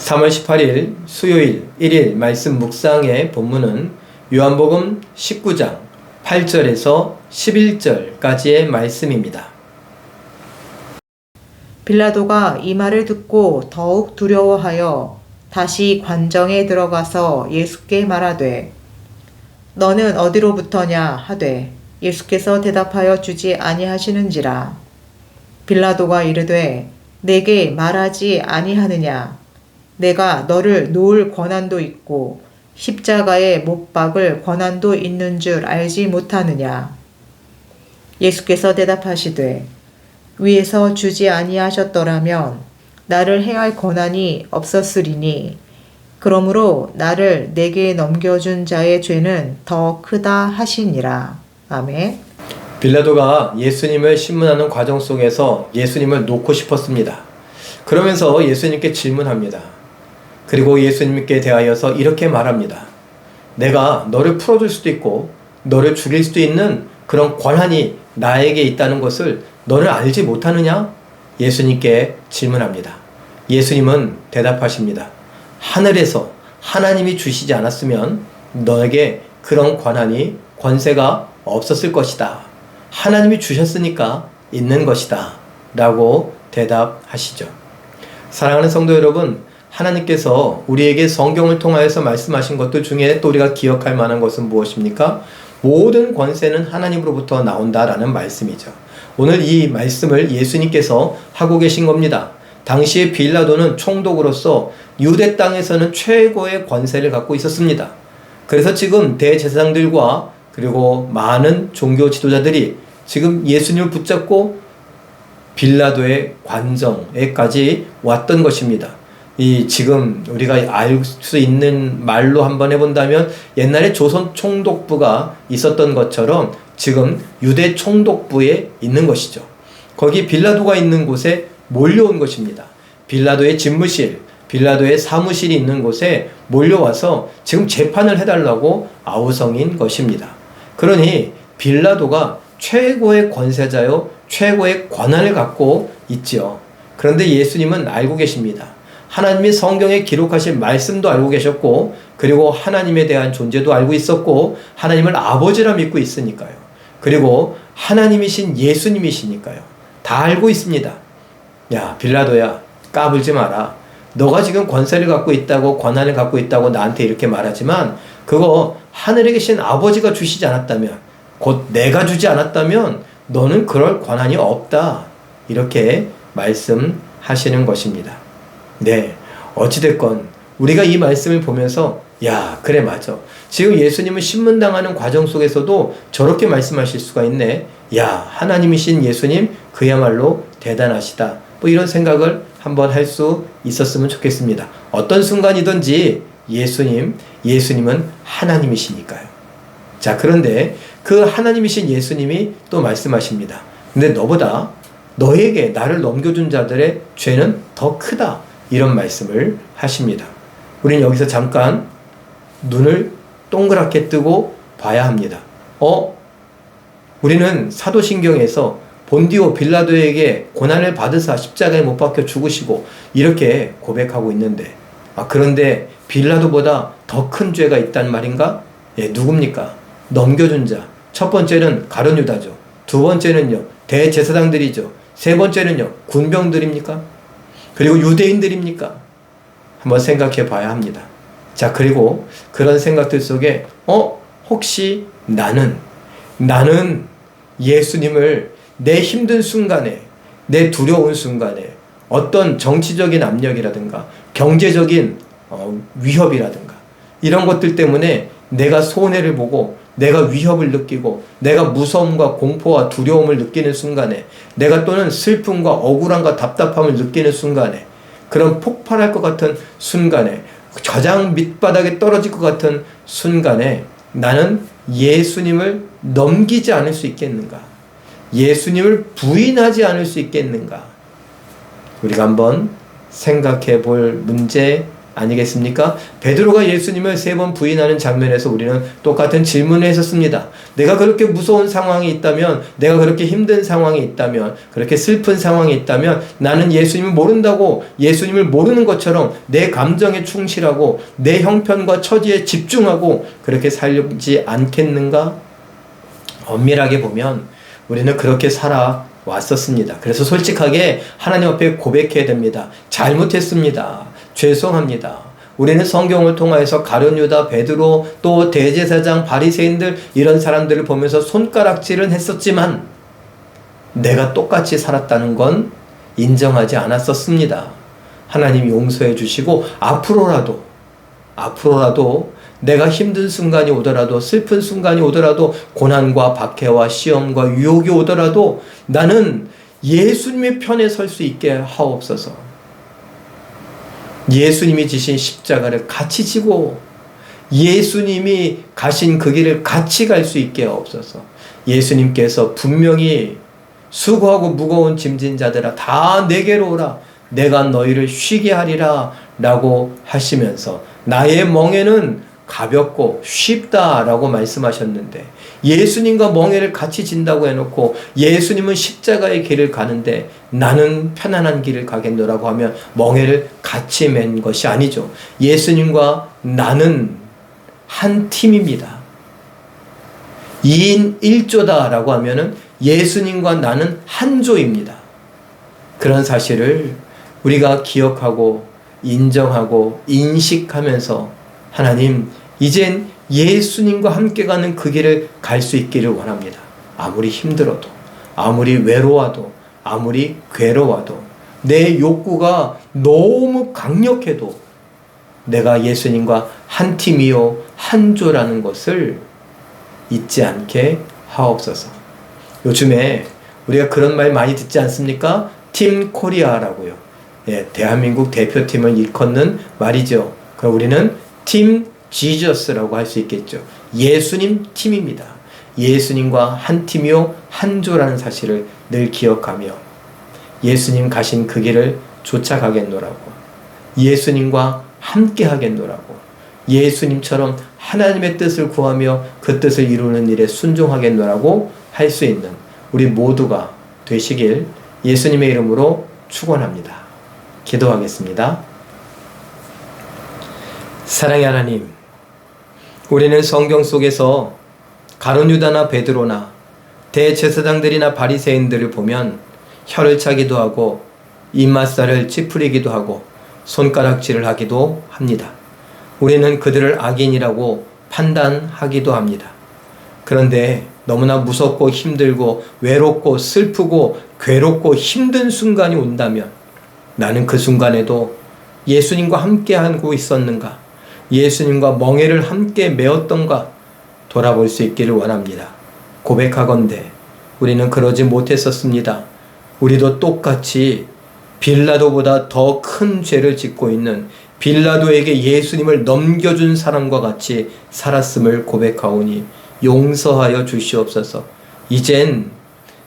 3월 18일 수요일 1일 말씀 묵상의 본문은 요한복음 19장 8절에서 11절까지의 말씀입니다. 빌라도가 이 말을 듣고 더욱 두려워하여 다시 관정에 들어가서 예수께 말하되 너는 어디로부터냐 하되 예수께서 대답하여 주지 아니하시는지라. 빌라도가 이르되 내게 말하지 아니하느냐. 내가 너를 놓을 권한도 있고 십자가에 못 박을 권한도 있는 줄 알지 못하느냐. 예수께서 대답하시되 위에서 주지 아니하셨더라면 나를 해할 권한이 없었으리니 그러므로 나를 내게 넘겨준 자의 죄는 더 크다 하시니라. 아멘. 빌라도가 예수님을 신문하는 과정 속에서 예수님을 놓고 싶었습니다. 그러면서 예수님께 질문합니다. 그리고 예수님께 대하여서 이렇게 말합니다. 내가 너를 풀어줄 수도 있고 너를 죽일 수도 있는 그런 권한이 나에게 있다는 것을 너는 알지 못하느냐? 예수님께 질문합니다. 예수님은 대답하십니다. 하늘에서 하나님이 주시지 않았으면 너에게 그런 권한이 권세가 없었을 것이다. 하나님이 주셨으니까 있는 것이다. 라고 대답하시죠. 사랑하는 성도 여러분, 하나님께서 우리에게 성경을 통하여서 말씀하신 것들 중에 또 우리가 기억할 만한 것은 무엇입니까? 모든 권세는 하나님으로부터 나온다라는 말씀이죠. 오늘 이 말씀을 예수님께서 하고 계신 겁니다. 당시에 빌라도는 총독으로서 유대 땅에서는 최고의 권세를 갖고 있었습니다. 그래서 지금 대제사장들과 그리고 많은 종교 지도자들이 지금 예수님을 붙잡고 빌라도의 관정에까지 왔던 것입니다. 지금 우리가 알 수 있는 말로 한번 해본다면 옛날에 조선 총독부가 있었던 것처럼 지금 유대 총독부에 있는 것이죠. 거기 빌라도가 있는 곳에 몰려온 것입니다. 빌라도의 집무실, 빌라도의 사무실이 있는 곳에 몰려와서 지금 재판을 해달라고 아우성인 것입니다. 그러니 빌라도가 최고의 권세자요, 최고의 권한을 갖고 있지요. 그런데 예수님은 알고 계십니다. 하나님이 성경에 기록하신 말씀도 알고 계셨고, 그리고 하나님에 대한 존재도 알고 있었고, 하나님을 아버지라 믿고 있으니까요. 그리고 하나님이신 예수님이시니까요. 다 알고 있습니다. 야, 빌라도야, 까불지 마라. 너가 지금 권세를 갖고 있다고, 권한을 갖고 있다고 나한테 이렇게 말하지만 그거 하늘에 계신 아버지가 주시지 않았다면, 곧 내가 주지 않았다면 너는 그럴 권한이 없다. 이렇게 말씀하시는 것입니다. 네, 어찌됐건 우리가 이 말씀을 보면서 야, 그래 맞아. 지금 예수님은 신문당하는 과정 속에서도 저렇게 말씀하실 수가 있네. 야, 하나님이신 예수님 그야말로 대단하시다. 뭐 이런 생각을 한번 할 수 있었으면 좋겠습니다. 어떤 순간이든지 예수님은 하나님이시니까요. 자, 그런데 그 하나님이신 예수님이 또 말씀하십니다. 근데 너보다 너에게 나를 넘겨준 자들의 죄는 더 크다. 이런 말씀을 하십니다. 우리는 여기서 잠깐 눈을 동그랗게 뜨고 봐야 합니다. 우리는 사도신경에서 본디오 빌라도에게 고난을 받으사 십자가에 못 박혀 죽으시고 이렇게 고백하고 있는데, 그런데 빌라도보다 더 큰 죄가 있단 말인가? 예, 누굽니까? 넘겨준 자. 첫 번째는 가룟 유다죠. 두 번째는요, 대제사장들이죠. 세 번째는요, 군병들입니까? 그리고 유대인들입니까? 한번 생각해 봐야 합니다. 자, 그리고 그런 생각들 속에 혹시 나는 예수님을 내 힘든 순간에, 내 두려운 순간에 어떤 정치적인 압력이라든가 경제적인 위협이라든가 이런 것들 때문에 내가 손해를 보고 내가 위협을 느끼고 내가 무서움과 공포와 두려움을 느끼는 순간에, 내가 또는 슬픔과 억울함과 답답함을 느끼는 순간에, 그런 폭발할 것 같은 순간에, 가장 밑바닥에 떨어질 것 같은 순간에 나는 예수님을 넘기지 않을 수 있겠는가? 예수님을 부인하지 않을 수 있겠는가? 우리가 한번 생각해 볼 문제입니다. 아니겠습니까? 베드로가 예수님을 3번 부인하는 장면에서 우리는 똑같은 질문을 했었습니다. 내가 그렇게 무서운 상황이 있다면, 내가 그렇게 힘든 상황이 있다면, 그렇게 슬픈 상황이 있다면 나는 예수님을 모른다고, 예수님을 모르는 것처럼 내 감정에 충실하고 내 형편과 처지에 집중하고 그렇게 살지 않겠는가? 엄밀하게 보면 우리는 그렇게 살아왔었습니다. 그래서 솔직하게 하나님 앞에 고백해야 됩니다. 잘못했습니다. 죄송합니다. 우리는 성경을 통하여서 가룟 유다, 베드로, 또 대제사장, 바리새인들 이런 사람들을 보면서 손가락질은 했었지만 내가 똑같이 살았다는 건 인정하지 않았었습니다. 하나님 용서해 주시고 앞으로라도 내가 힘든 순간이 오더라도, 슬픈 순간이 오더라도, 고난과 박해와 시험과 유혹이 오더라도 나는 예수님의 편에 설 수 있게 하옵소서. 예수님이 지신 십자가를 같이 지고 예수님이 가신 그 길을 같이 갈 수 있게 하옵소서. 예수님께서 분명히 수고하고 무거운 짐진 자들아 다 내게로 오라, 내가 너희를 쉬게 하리라 라고 하시면서 나의 멍에는 가볍고 쉽다라고 말씀하셨는데, 예수님과 멍에를 같이 진다고 해놓고 예수님은 십자가의 길을 가는데 나는 편안한 길을 가겠노라고 하면 멍에를 같이 맨 것이 아니죠. 예수님과 나는 한 팀입니다. 2인 1조다라고 하면은 예수님과 나는 한 조입니다. 그런 사실을 우리가 기억하고 인정하고 인식하면서 하나님, 이젠 예수님과 함께 가는 그 길을 갈 수 있기를 원합니다. 아무리 힘들어도, 아무리 외로워도, 아무리 괴로워도, 내 욕구가 너무 강력해도 내가 예수님과 한 팀이요 한 조라는 것을 잊지 않게 하옵소서. 요즘에 우리가 그런 말 많이 듣지 않습니까? 팀 코리아라고요. 예, 대한민국 대표팀을 일컫는 말이죠. 그럼 우리는 팀 지저스라고 할 수 있겠죠. 예수님 팀입니다. 예수님과 한 팀이요 한 조라는 사실을 늘 기억하며 예수님 가신 그 길을 쫓아가겠노라고, 예수님과 함께 하겠노라고, 예수님처럼 하나님의 뜻을 구하며 그 뜻을 이루는 일에 순종하겠노라고 할 수 있는 우리 모두가 되시길 예수님의 이름으로 축원합니다. 기도하겠습니다. 사랑의 하나님, 우리는 성경 속에서 가룟 유다나 베드로나 대제사장들이나 바리새인들을 보면 혀를 차기도 하고 입맛살을 찌푸리기도 하고 손가락질을 하기도 합니다. 우리는 그들을 악인이라고 판단하기도 합니다. 그런데 너무나 무섭고 힘들고 외롭고 슬프고 괴롭고 힘든 순간이 온다면 나는 그 순간에도 예수님과 함께하고 있었는가, 예수님과 멍에를 함께 메었던가 돌아볼 수 있기를 원합니다. 고백하건대 우리는 그러지 못했었습니다. 우리도 똑같이 빌라도보다 더 큰 죄를 짓고 있는 빌라도에게 예수님을 넘겨준 사람과 같이 살았음을 고백하오니 용서하여 주시옵소서. 이젠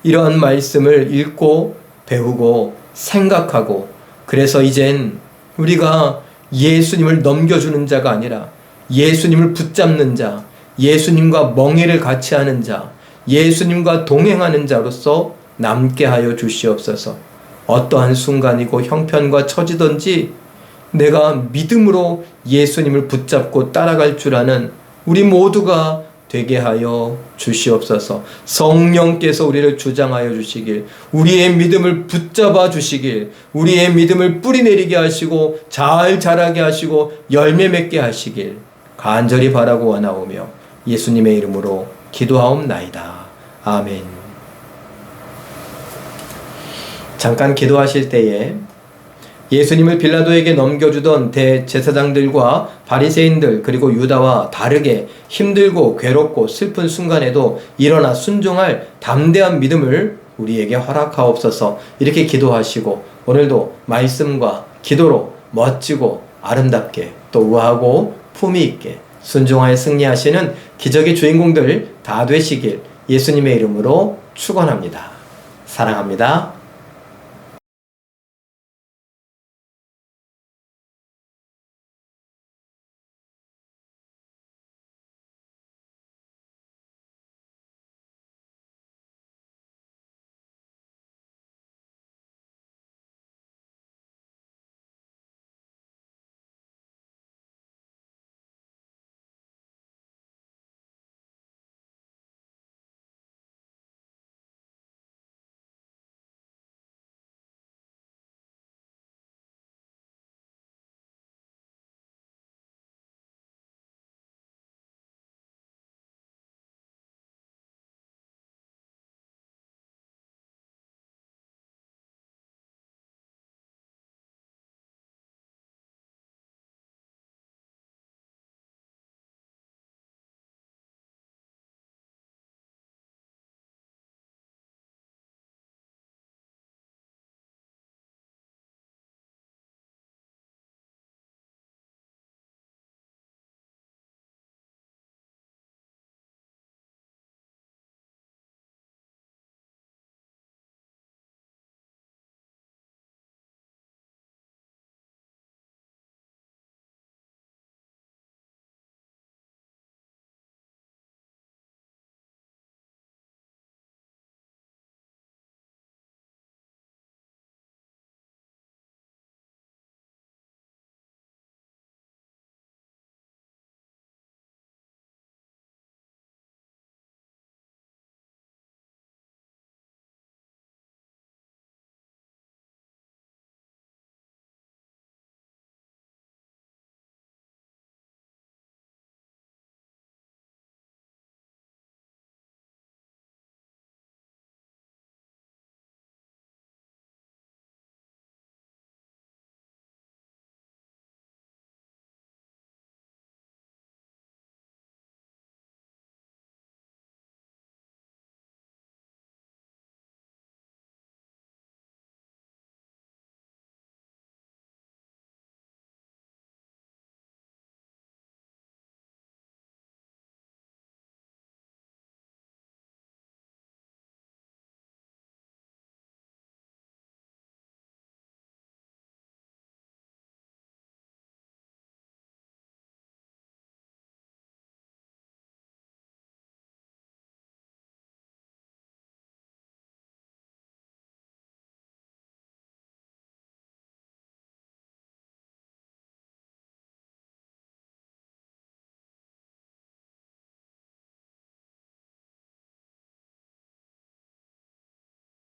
이러한 말씀을 읽고 배우고 생각하고, 그래서 이젠 우리가 예수님을 넘겨주는 자가 아니라 예수님을 붙잡는 자, 예수님과 멍에를 같이 하는 자, 예수님과 동행하는 자로서 남게 하여 주시옵소서. 어떠한 순간이고 형편과 처지든지 내가 믿음으로 예수님을 붙잡고 따라갈 줄 아는 우리 모두가 되게 하여 주시옵소서. 성령께서 우리를 주장하여 주시길, 우리의 믿음을 붙잡아 주시길, 우리의 믿음을 뿌리내리게 하시고 잘 자라게 하시고 열매 맺게 하시길 간절히 바라고 원하오며 예수님의 이름으로 기도하옵나이다. 아멘. 잠깐 기도하실 때에 예수님을 빌라도에게 넘겨주던 대제사장들과 바리새인들 그리고 유다와 다르게 힘들고 괴롭고 슬픈 순간에도 일어나 순종할 담대한 믿음을 우리에게 허락하옵소서. 이렇게 기도하시고 오늘도 말씀과 기도로 멋지고 아름답게 또 우아하고 품위 있게 순종하여 승리하시는 기적의 주인공들 다 되시길 예수님의 이름으로 축원합니다. 사랑합니다.